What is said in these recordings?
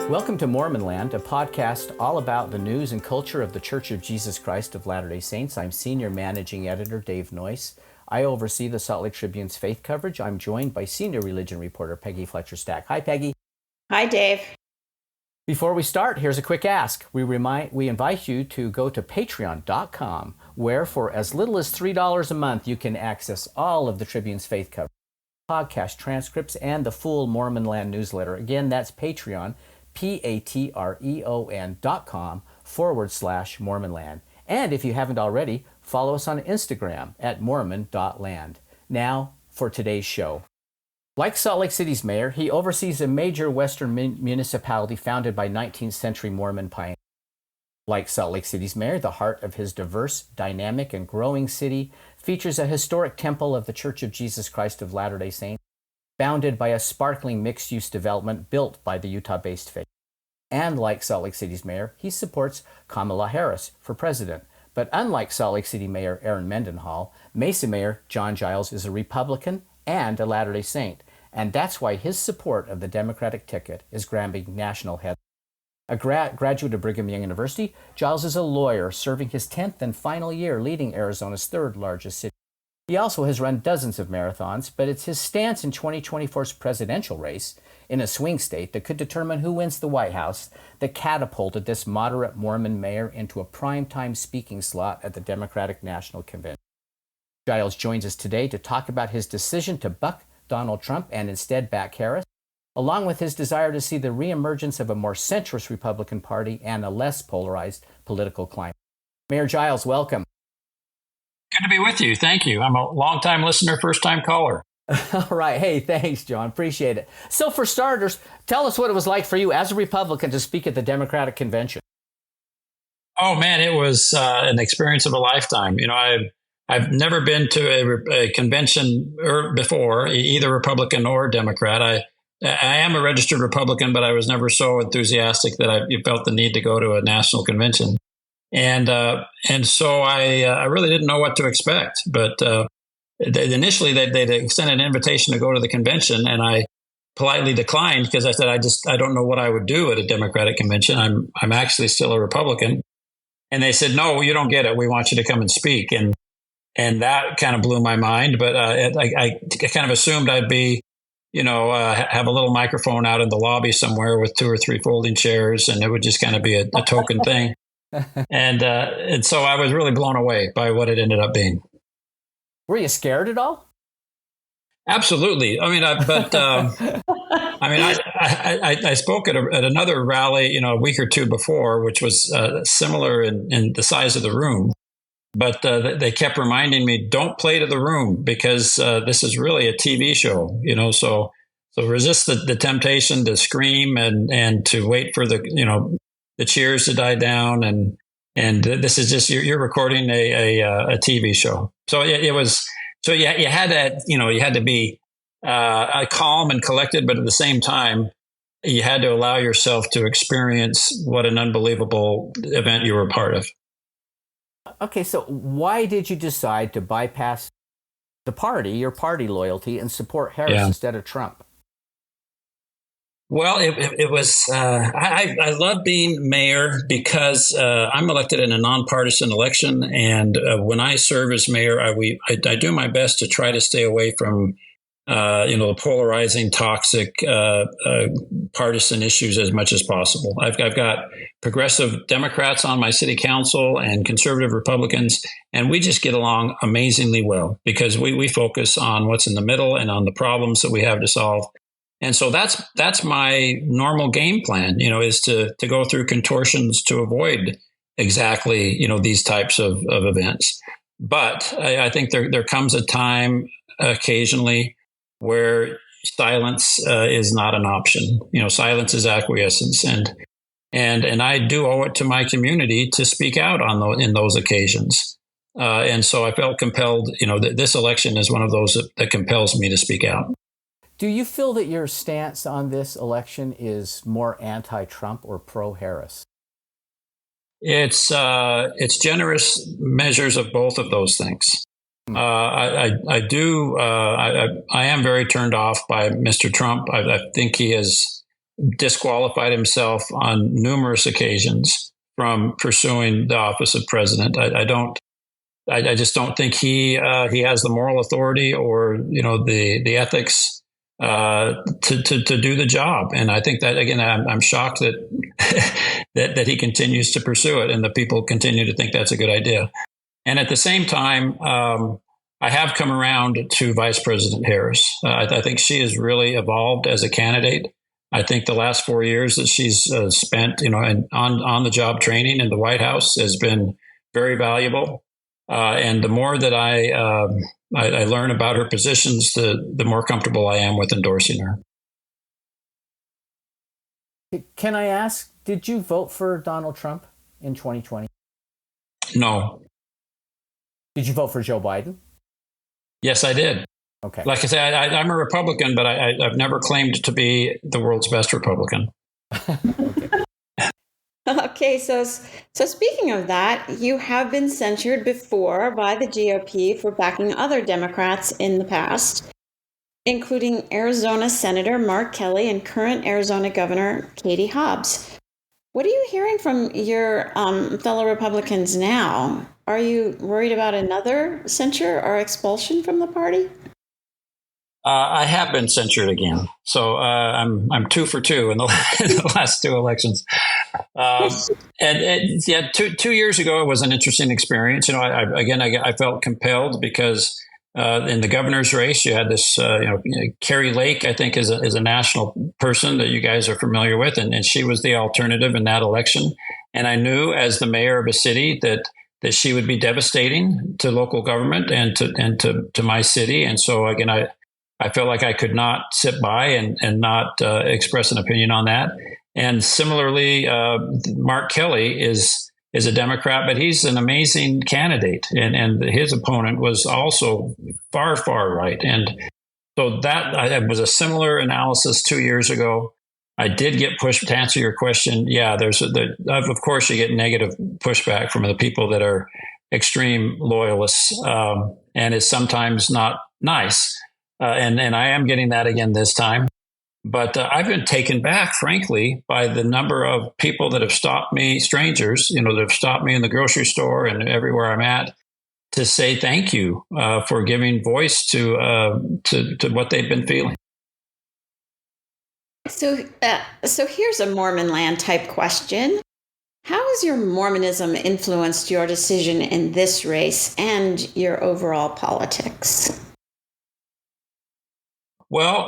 Welcome to Mormon Land, a podcast all about the news and culture of the Church of Jesus Christ of Latter-day Saints. I'm Senior Managing Editor Dave Noyce. I oversee the Salt Lake Tribune's faith coverage. I'm joined by Senior Religion Reporter Peggy Fletcher-Stack. Hi, Peggy. Hi, Dave. Before we start, here's a quick ask. We invite you to go to patreon.com, where for as little as $3 a month, you can access all of the Tribune's faith coverage, podcast transcripts, and the full Mormon Land newsletter. Again, that's Patreon, patreon.com/Mormonland. And if you haven't already, follow us on Instagram at mormon.land. Now for today's show. Like Salt Lake City's mayor, he oversees a major Western municipality founded by 19th century Mormon pioneers. Like Salt Lake City's mayor, the heart of his diverse, dynamic, and growing city features a historic temple of the Church of Jesus Christ of Latter-day Saints, bounded by a sparkling mixed-use development built by the Utah-based faith. And like Salt Lake City's mayor, he supports Kamala Harris for president. But unlike Salt Lake City Mayor Erin Mendenhall, Mesa Mayor John Giles is a Republican and a Latter-day Saint. And that's why his support of the Democratic ticket is grabbing national headlines. A graduate of Brigham Young University, Giles is a lawyer serving his 10th and final year leading Arizona's third largest city. He also has run dozens of marathons, but it's his stance in 2024's presidential race in a swing state that could determine who wins the White House that catapulted this moderate Mormon mayor into a primetime speaking slot at the Democratic National Convention. Giles joins us today to talk about his decision to buck Donald Trump and instead back Harris, along with his desire to see the reemergence of a more centrist Republican Party and a less polarized political climate. Mayor Giles, welcome. Good to be with you. Thank you. I'm a longtime listener, first-time caller. All right. Hey, thanks, John. Appreciate it. So for starters, tell us what it was like for you as a Republican to speak at the Democratic Convention. Oh, man, it was an experience of a lifetime. You know, I've never been to a convention before, either Republican or Democrat. I am a registered Republican, but I was never so enthusiastic that I felt the need to go to a national convention. And so I really didn't know what to expect. But initially, they'd extended an invitation to go to the convention, and I politely declined because I said, I don't know what I would do at a Democratic convention. I'm actually still a Republican. And they said, no, you don't get it. We want you to come and speak. And that kind of blew my mind. But I kind of assumed I'd be, have a little microphone out in the lobby somewhere with 2 or 3 folding chairs, and it would just kind of be a token thing. And so I was really blown away by what it ended up being. Were you scared at all? Absolutely. I mean, I spoke at another rally, a week or two before, which was similar in the size of the room. But they kept reminding me, don't play to the room because this is really a TV show, so resist the temptation to scream and to wait for the cheers to die down. And this is just, you're recording a TV show. So it was, so you had to be calm and collected, but at the same time, you had to allow yourself to experience what an unbelievable event you were a part of. Okay, so why did you decide to bypass the party, your party loyalty, and support Harris instead of Trump? Well, it was, I love being mayor because I'm elected in a nonpartisan election. And when I serve as mayor, I do my best to try to stay away from, the polarizing, toxic, partisan issues as much as possible. I've got progressive Democrats on my city council and conservative Republicans, and we just get along amazingly well because we focus on what's in the middle and on the problems that we have to solve. And so that's my normal game plan, is to go through contortions to avoid exactly, these types of events. But I think there comes a time occasionally where silence is not an option. Silence is acquiescence. And I do owe it to my community to speak out in those occasions. And so I felt compelled, this election is one of those that compels me to speak out. Do you feel that your stance on this election is more anti-Trump or pro-Harris? It's generous measures of both of those things. I am very turned off by Mr. Trump. I think he has disqualified himself on numerous occasions from pursuing the office of president. I just don't think he has the moral authority or the ethics to do the job. And I think that, again, I'm shocked that that he continues to pursue it, and the people continue to think that's a good idea. And at the same time, I have come around to Vice President Harris. I think she has really evolved as a candidate. I think the last 4 years that she's spent, on the job training in the White House has been very valuable. And the more that I learn about her positions, the more comfortable I am with endorsing her. Can I ask, did you vote for Donald Trump in 2020? No. Did you vote for Joe Biden? Yes, I did. Okay. Like I said, I'm a Republican, but I've never claimed to be the world's best Republican. Okay, so speaking of that, you have been censured before by the GOP for backing other Democrats in the past, including Arizona Senator Mark Kelly and current Arizona Governor Katie Hobbs. What are you hearing from your fellow Republicans now? Are you worried about another censure or expulsion from the party? I have been censured again, so I'm 2 for 2 in the last 2 elections. And 2 years ago, it was an interesting experience. I felt compelled because in the governor's race, you had this, Carrie Lake, I think, is a national person that you guys are familiar with, and she was the alternative in that election. And I knew, as the mayor of a city, that she would be devastating to local government and to my city. And so again, I felt like I could not sit by and not express an opinion on that. And similarly, Mark Kelly is a Democrat, but he's an amazing candidate. And his opponent was also far, far right. And so that was a similar analysis 2 years ago. I did get pushed, to answer your question. Yeah, of course, you get negative pushback from the people that are extreme loyalists, and it's sometimes not nice. And I am getting that again this time. But I've been taken back, frankly, by the number of people that have stopped me, strangers, that have stopped me in the grocery store and everywhere I'm at, to say thank you for giving voice to what they've been feeling. So here's a Mormon land type question. How has your Mormonism influenced your decision in this race and your overall politics? Well,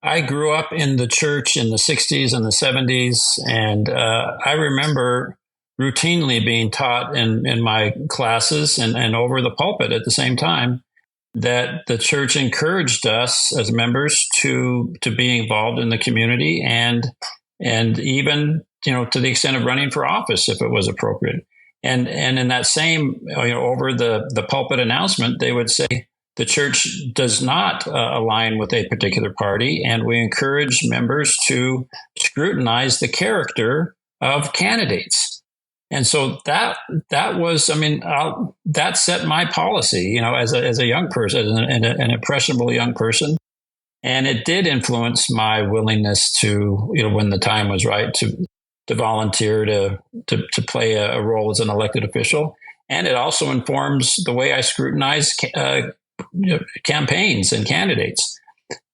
I grew up in the church in the 60s and the 70s, and I remember routinely being taught in my classes and over the pulpit at the same time that the church encouraged us as members to be involved in the community and even, to the extent of running for office if it was appropriate. And in that same, over the pulpit announcement, they would say, the church does not align with a particular party, and we encourage members to scrutinize the character of candidates. And so that was, that set my policy, as a young person, an impressionable young person. And it did influence my willingness to, when the time was right, to volunteer to play a role as an elected official. And it also informs the way I scrutinize campaigns and candidates.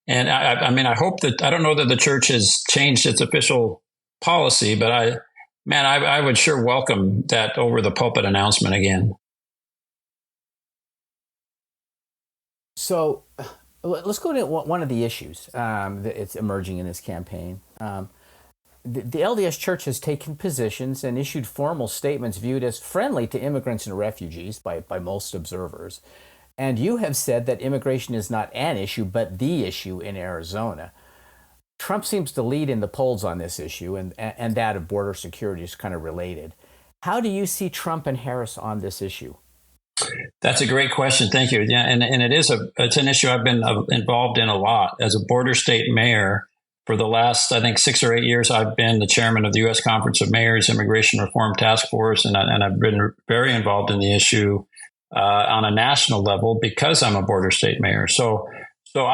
And I hope that, I don't know that the church has changed its official policy, but I would sure welcome that over the pulpit announcement again. So let's go to one of the issues that's emerging in this campaign. The LDS Church has taken positions and issued formal statements viewed as friendly to immigrants and refugees by most observers. And you have said that immigration is not an issue, but the issue in Arizona. Trump seems to lead in the polls on this issue, and that of border security is kind of related. How do you see Trump and Harris on this issue? That's a great question. Thank you. Yeah, and it's an issue I've been involved in a lot. As a border state mayor, for the last, I think, 6 or 8 years, I've been the chairman of the U.S. Conference of Mayors Immigration Reform Task Force, and I've been very involved in the issue on a national level because I'm a border state mayor. So So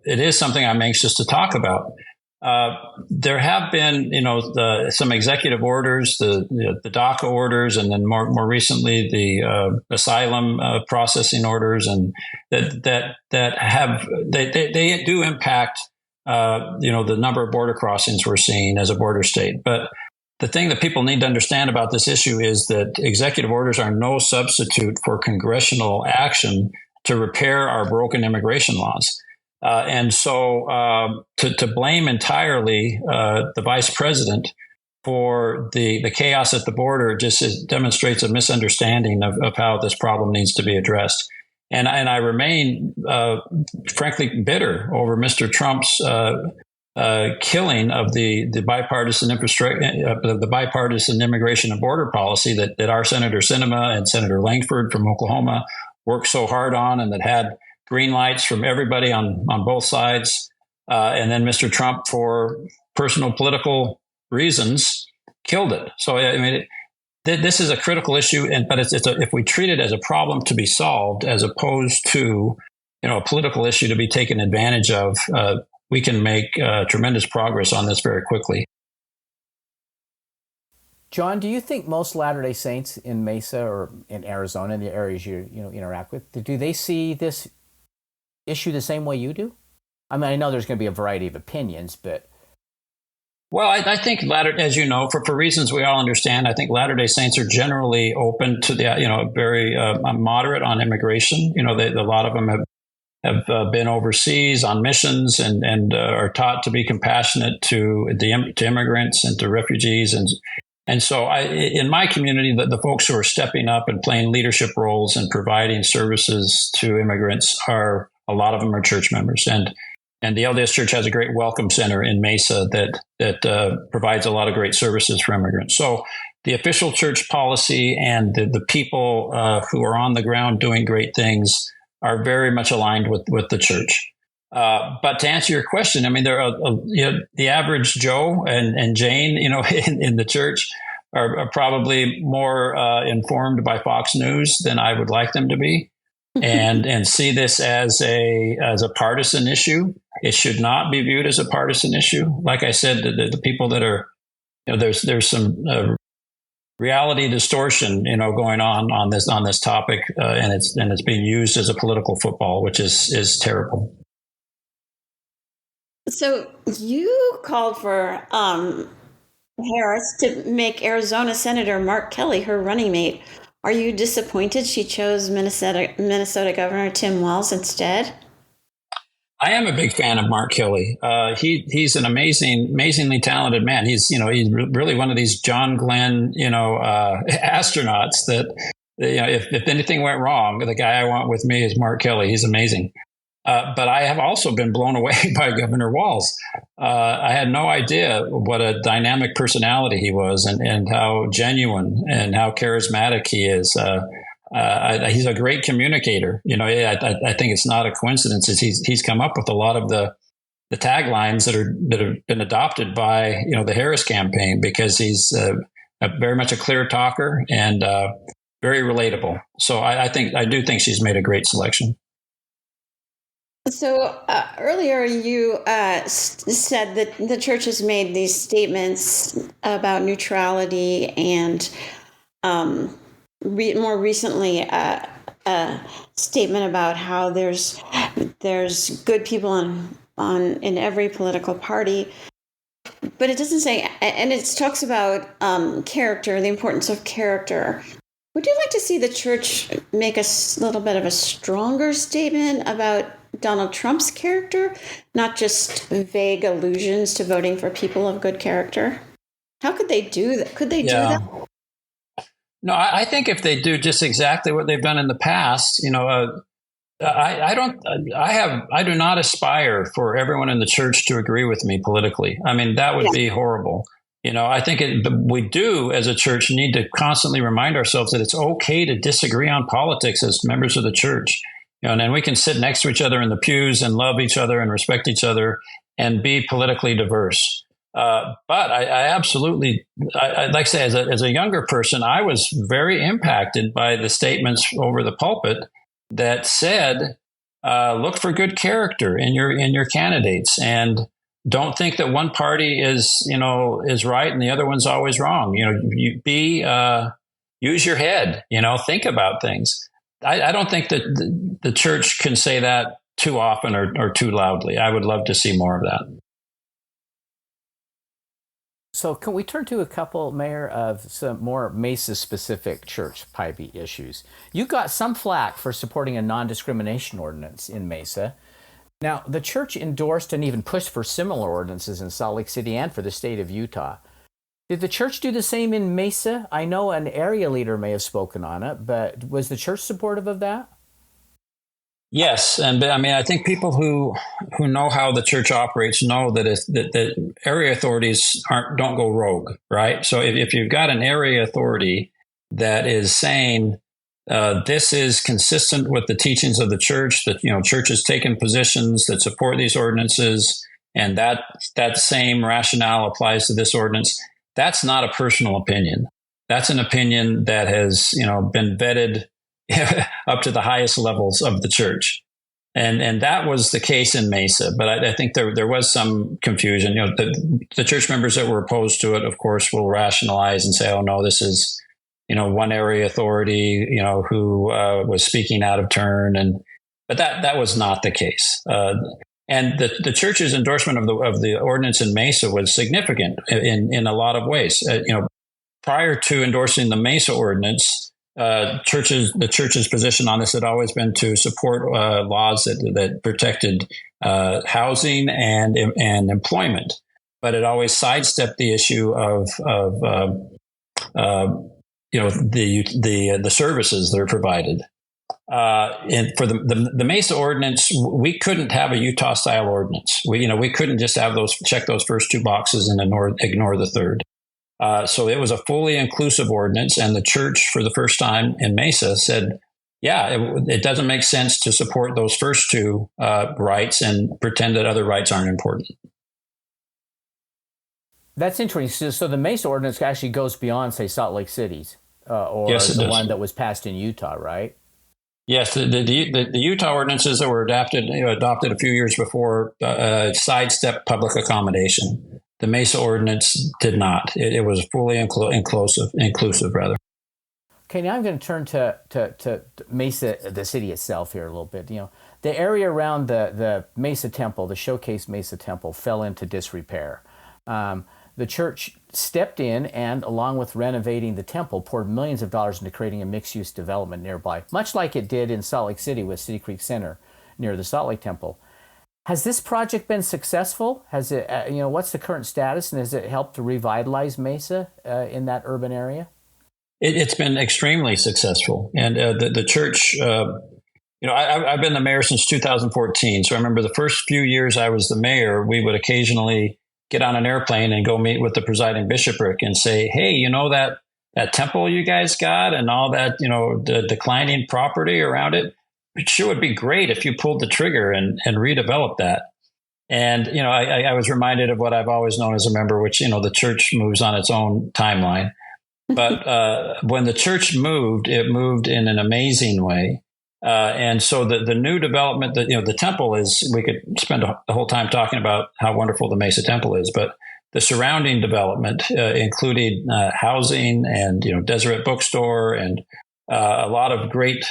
it is something I'm anxious to talk about. There have been, some executive orders, the DACA orders, and then more recently the asylum processing orders, and that do impact, the number of border crossings we're seeing as a border state. But the thing that people need to understand about this issue is that executive orders are no substitute for congressional action to repair our broken immigration laws. And so to blame entirely the vice president for the chaos at the border just demonstrates a misunderstanding of how this problem needs to be addressed. And I remain, frankly, bitter over Mr. Trump's killing of the bipartisan the bipartisan immigration and border policy that our Senator Sinema and Senator Langford from Oklahoma worked so hard on, and that had green lights from everybody on both sides. And then Mr. Trump, for personal political reasons, killed it. So, I mean, this is a critical issue, but if we treat it as a problem to be solved, as opposed to, a political issue to be taken advantage of, we can make tremendous progress on this very quickly. John, do you think most Latter-day Saints in Mesa or in Arizona, in the areas you interact with, do they see this issue the same way you do? I mean, I know there's going to be a variety of opinions, but... Well, I think as you know, for reasons we all understand, I think Latter-day Saints are generally open to the, very moderate on immigration. A lot of them have been overseas on missions and are taught to be compassionate to immigrants and to refugees. And so in my community, the folks who are stepping up and playing leadership roles and providing services to immigrants a lot of them are church members. And the LDS Church has a great welcome center in Mesa that provides a lot of great services for immigrants. So the official church policy and the people who are on the ground doing great things are very much aligned with the church. But to answer your question, I mean, there are the average Joe and Jane, in the church are probably more informed by Fox News than I would like them to be, and see this as a partisan issue. It should not be viewed as a partisan issue. Like I said, the people that are, there's some reality distortion, going on this topic, and it's being used as a political football, which is terrible. So you called for Harris to make Arizona Senator Mark Kelly her running mate. Are you disappointed she chose Minnesota Governor Tim Walz instead? I am a big fan of Mark Kelly. He's an amazingly talented man. He's really one of these John Glenn, astronauts that, if anything went wrong, the guy I want with me is Mark Kelly. He's amazing. But I have also been blown away by Governor Walz. I had no idea what a dynamic personality he was, and how genuine and how charismatic he is. He's a great communicator. I think it's not a coincidence. He's come up with a lot of the taglines that have been adopted by the Harris campaign, because he's very much a clear talker and very relatable. So I do think she's made a great selection. So earlier you said that the church has made these statements about neutrality, and more recently a statement about how there's good people in every political party, but it doesn't say, and it talks about character, the importance of character. Would you like to see the church make a little bit of a stronger statement about Donald Trump's character, not just vague allusions to voting for people of good character? How could they do that? Could they do that? No, I think if they do just exactly what they've done in the past, I do not aspire for everyone in the church to agree with me politically. I mean, that would be horrible. I think we do as a church need to constantly remind ourselves that it's okay to disagree on politics as members of the church. And then we can sit next to each other in the pews and love each other and respect each other and be politically diverse. But I absolutely, I'd like to say, as a younger person, I was very impacted by the statements over the pulpit that said look for good character in your candidates, and don't think that one party is right and the other one's always wrong. Use your head. Think about things. I don't think that the church can say that too often or too loudly. I would love to see more of that. So can we turn to a couple, Mayor, of some more Mesa-specific church piety issues? You got some flack for supporting a non-discrimination ordinance in Mesa. Now, the church endorsed and even pushed for similar ordinances in Salt Lake City and for the state of Utah. Did the church do the same in Mesa? I know an area leader may have spoken on it, but was the church supportive of that? Yes, and I think people who know how the church operates know that that area authorities don't go rogue, right? So if you've got an area authority that is saying this is consistent with the teachings of the church, that church has taken positions that support these ordinances, and that same rationale applies to this ordinance, that's not a personal opinion. That's an opinion that has been vetted up to the highest levels of the church. And that was the case in Mesa. But I think there was some confusion. The church members that were opposed to it, of course, will rationalize and say, oh, no, this is, one area authority, who was speaking out of turn. But that was not the case. And the church's endorsement of the ordinance in Mesa was significant in a lot of ways. Prior to endorsing the Mesa ordinance, the church's position on this had always been to support laws that protected housing and employment, but it always sidestepped the issue of the services that are provided. And for the Mesa ordinance, we couldn't have a Utah style ordinance. We couldn't just have check those first two boxes and ignore the third. So it was a fully inclusive ordinance, and the church, for the first time in Mesa, said, yeah, it doesn't make sense to support those first two rights and pretend that other rights aren't important. That's interesting. So the Mesa ordinance actually goes beyond, say, Salt Lake City's, or yes, the one that was passed in Utah, right? Yes, the Utah ordinances that were adopted a few years before sidestepped public accommodation. The Mesa ordinance did not. It was fully inclusive rather. Okay, now I'm going to turn to Mesa, the city itself here a little bit. The area around the Mesa Temple, the Showcase Mesa Temple, fell into disrepair. The church stepped in and, along with renovating the temple, poured millions of dollars into creating a mixed-use development nearby, much like it did in Salt Lake City with City Creek Center near the Salt Lake Temple. Has this project been successful? Has it, what's the current status, and has it helped to revitalize Mesa in that urban area? It's been extremely successful, and the church. I've been the mayor since 2014, so I remember the first few years I was the mayor, we would occasionally get on an airplane and go meet with the presiding bishopric and say, hey, that temple you guys got and all that, the declining property around it. It sure would be great if you pulled the trigger and redeveloped that. And, I was reminded of what I've always known as a member, which, the church moves on its own timeline. But when the church moved, it moved in an amazing way. And so the new development, the temple is, we could spend the whole time talking about how wonderful the Mesa Temple is, but the surrounding development included housing and, Deseret Bookstore and a lot of great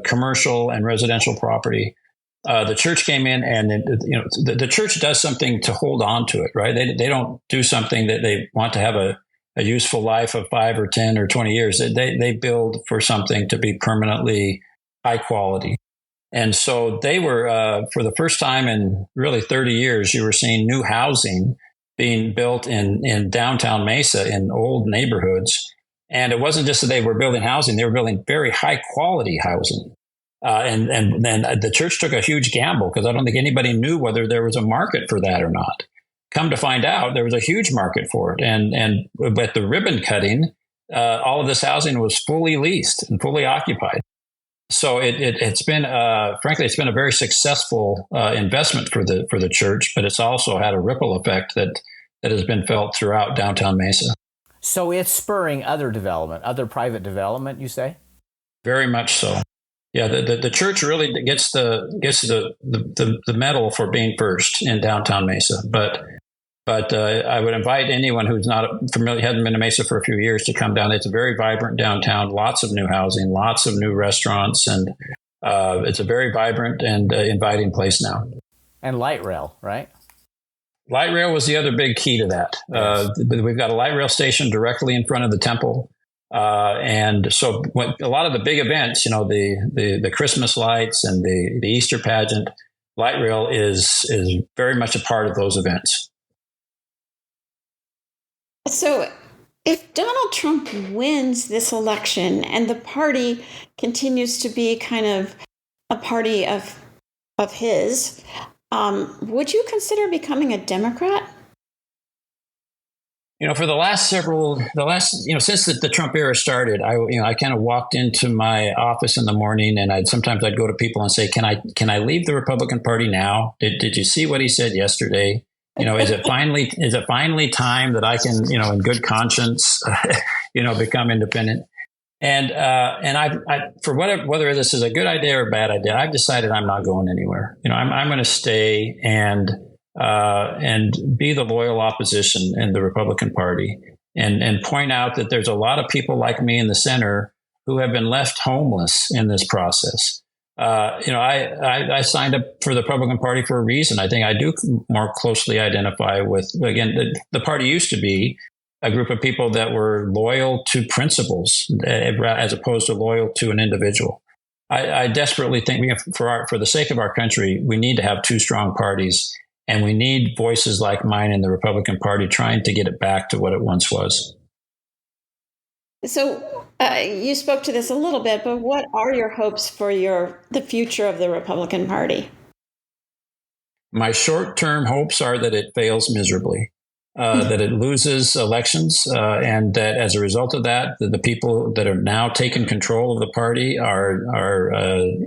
commercial and residential property. The church came in, and the church does something to hold on to it, right? They don't do something that they want to have a useful life of 5 or 10 or 20 years. They build for something to be permanently high quality. And so they were, for the first time in really 30 years, you were seeing new housing being built in downtown Mesa in old neighborhoods. And it wasn't just that they were building housing, they were building very high quality housing. And then the church took a huge gamble because I don't think anybody knew whether there was a market for that or not. Come to find out, there was a huge market for it. And at the ribbon cutting, all of this housing was fully leased and fully occupied. So it's been, frankly, it's been a very successful investment for the church, but it's also had a ripple effect that has been felt throughout downtown Mesa. So it's spurring other development, other private development, you say? Very much so. Yeah, the church really gets the medal for being first in downtown Mesa. But I would invite anyone who's not familiar, hasn't been to Mesa for a few years, to come down. It's a very vibrant downtown, lots of new housing, lots of new restaurants, and it's a very vibrant and inviting place now. And light rail, right? Light rail was the other big key to that. Yes. We've got a light rail station directly in front of the temple. And so a lot of the big events, the Christmas lights and the Easter pageant, light rail is very much a part of those events. So if Donald Trump wins this election and the party continues to be kind of a party of his, would you consider becoming a Democrat? For since the Trump era started, I kind of walked into my office in the morning, and sometimes I'd go to people and say, can I leave the Republican Party now? Did you see what he said yesterday? Is it finally time that I can, in good conscience, become independent? And I for whether this is a good idea or a bad idea, I've decided I'm not going anywhere. I'm going to stay and be the loyal opposition in the Republican Party, and point out that there's a lot of people like me in the center who have been left homeless in this process. I signed up for the Republican Party for a reason. I think I do more closely identify with, again, the party used to be a group of people that were loyal to principles as opposed to loyal to an individual. I desperately think for the sake of our country, we need to have two strong parties, and we need voices like mine in the Republican Party trying to get it back to what it once was. So you spoke to this a little bit, but what are your hopes for the future of the Republican Party? My short-term hopes are that it fails miserably, that it loses elections, and that as a result of that, the people that are now taking control of the party are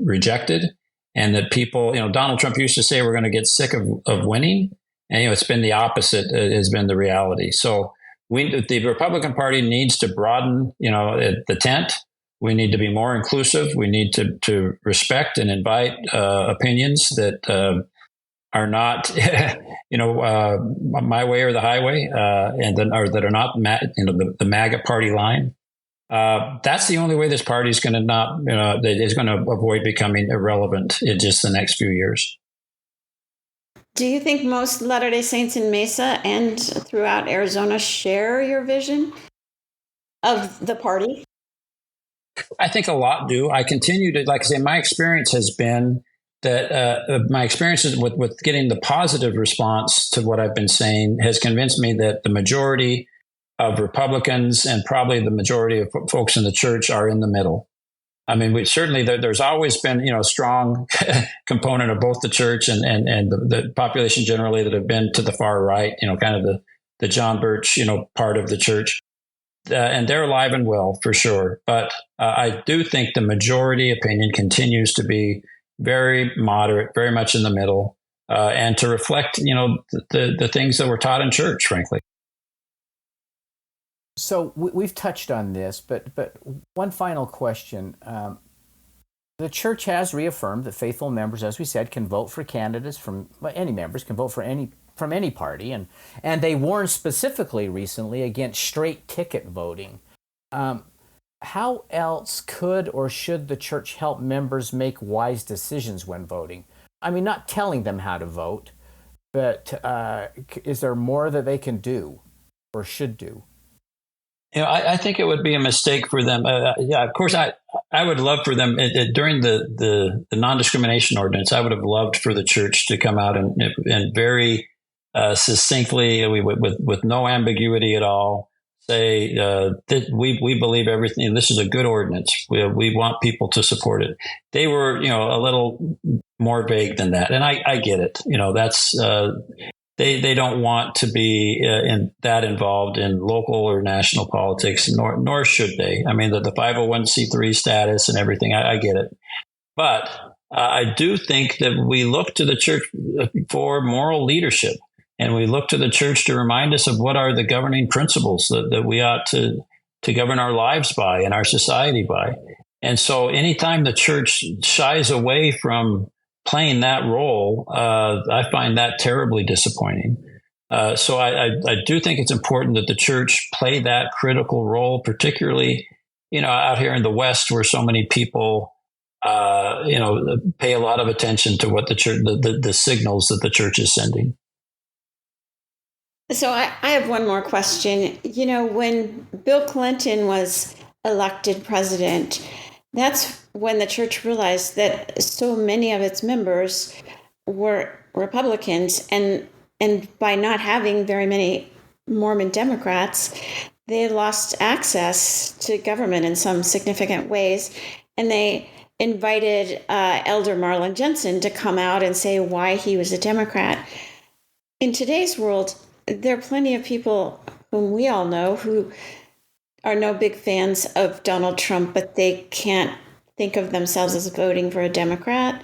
rejected, and that people, Donald Trump used to say we're going to get sick of winning, and it's been the opposite has been the reality. So the Republican Party needs to broaden, the tent. We need to be more inclusive. We need to respect and invite opinions that are not, my way or the highway, or that are not, the MAGA party line. That's the only way this party is going to is going to avoid becoming irrelevant in just the next few years. Do you think most Latter-day Saints in Mesa and throughout Arizona share your vision of the party? I think a lot do. I continue to, like I say, my experience has been that my experiences with getting the positive response to what I've been saying has convinced me that the majority of Republicans and probably the majority of folks in the church are in the middle. I mean, there's always been, a strong component of both the church and the population generally that have been to the far right, kind of the John Birch, part of the church. And they're alive and well, for sure. But I do think the majority opinion continues to be very moderate, very much in the middle, and to reflect, the things that were taught in church, frankly. So we've touched on this, but one final question. The church has reaffirmed that faithful members, as we said, can vote for candidates from any party, and they warned specifically recently against straight ticket voting. How else could or should the church help members make wise decisions when voting? I mean, not telling them how to vote, but is there more that they can do or should do? I think it would be a mistake for them. Of course, I would love for them during the non-discrimination ordinance. I would have loved for the church to come out and very succinctly, with no ambiguity at all, say that we believe everything. This is a good ordinance. We want people to support it. They were, a little more vague than that, and I get it. That's. They don't want to be involved in local or national politics, nor should they. I mean, the 501c3 status and everything, I get it. But I do think that we look to the church for moral leadership, and we look to the church to remind us of what are the governing principles that we ought to govern our lives by and our society by. And so anytime the church shies away from playing that role, I find that terribly disappointing. So I do think it's important that the church play that critical role, particularly, out here in the West where so many people, pay a lot of attention to what the church, the signals that the church is sending. So I have one more question. When Bill Clinton was elected president, that's when the church realized that so many of its members were Republicans, and by not having very many Mormon Democrats, they lost access to government in some significant ways, and they invited Elder Marlin Jensen to come out and say why he was a Democrat. In today's world, there are plenty of people whom we all know who are no big fans of Donald Trump, but they can't think of themselves as voting for a Democrat.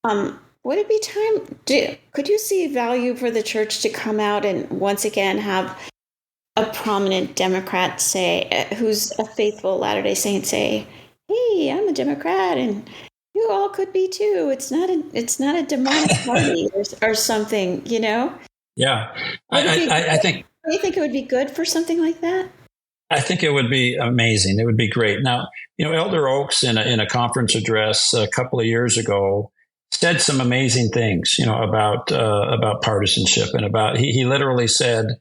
Would it be time? Could you see value for the church to come out and once again have a prominent Democrat say, who's a faithful Latter-day Saint, say, "Hey, I'm a Democrat, and you all could be too. It's not a demonic party or something, Yeah, I think. Do you think it would be good for something like that? I think it would be amazing. It would be great. Now, Elder Oaks in a conference address a couple of years ago said some amazing things, about partisanship and about. He literally said,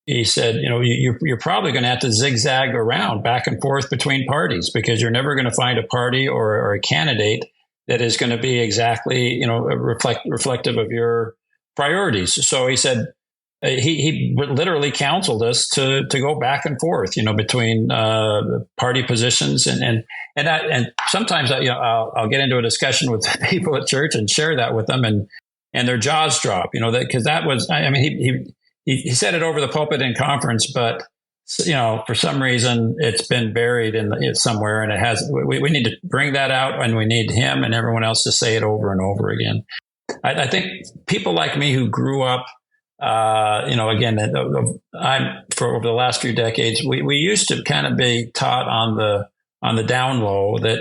you're probably going to have to zigzag around back and forth between parties because you're never going to find a party or a candidate that is going to be exactly, reflective of your priorities. So he said, he literally counseled us to go back and forth, between party positions, and sometimes I'll get into a discussion with people at church and share that with them, and their jaws drop, because that was, he said it over the pulpit in conference, but for some reason it's been buried in somewhere, and it has. We need to bring that out, and we need him and everyone else to say it over and over again. I think people like me who grew up. Again, for over the last few decades, we used to kind of be taught on the down low that,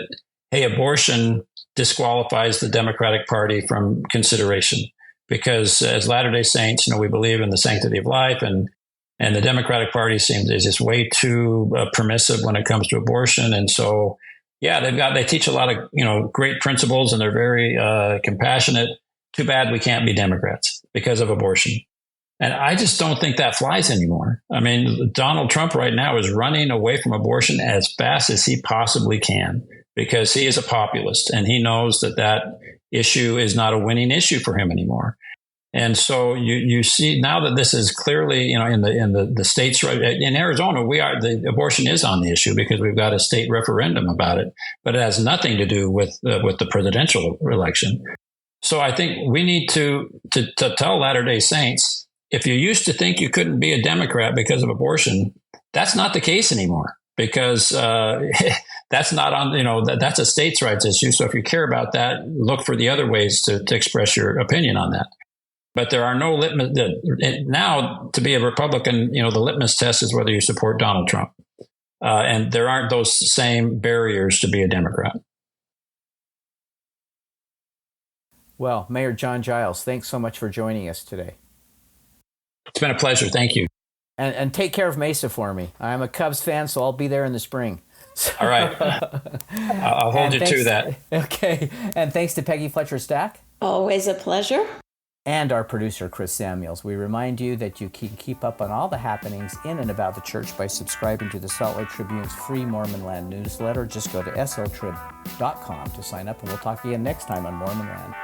hey, abortion disqualifies the Democratic Party from consideration because as Latter-day Saints, we believe in the sanctity of life, and the Democratic Party is just way too permissive when it comes to abortion, and so they teach a lot of great principles, and they're very compassionate. Too bad we can't be Democrats because of abortion. And I just don't think that flies anymore. Donald Trump right now is running away from abortion as fast as he possibly can because he is a populist and he knows that issue is not a winning issue for him anymore. And so you see now that this is clearly, in the states right in Arizona, the abortion is on the issue because we've got a state referendum about it, but it has nothing to do with the presidential election. So I think we need to tell Latter-day Saints, if you used to think you couldn't be a Democrat because of abortion, that's not the case anymore because that's not on, that's a states' rights issue. So if you care about that, look for the other ways to express your opinion on that. But there are no litmus. Now, to be a Republican, the litmus test is whether you support Donald Trump. And there aren't those same barriers to be a Democrat. Well, Mayor John Giles, thanks so much for joining us today. It's been a pleasure. Thank you. And take care of Mesa for me. I'm a Cubs fan, so I'll be there in the spring. So, all right. I'll hold you to that. Okay. And thanks to Peggy Fletcher-Stack. Always a pleasure. And our producer, Chris Samuels. We remind you that you can keep up on all the happenings in and about the church by subscribing to the Salt Lake Tribune's free Mormon Land newsletter. Just go to sltrib.com to sign up, and we'll talk again next time on Mormon Land.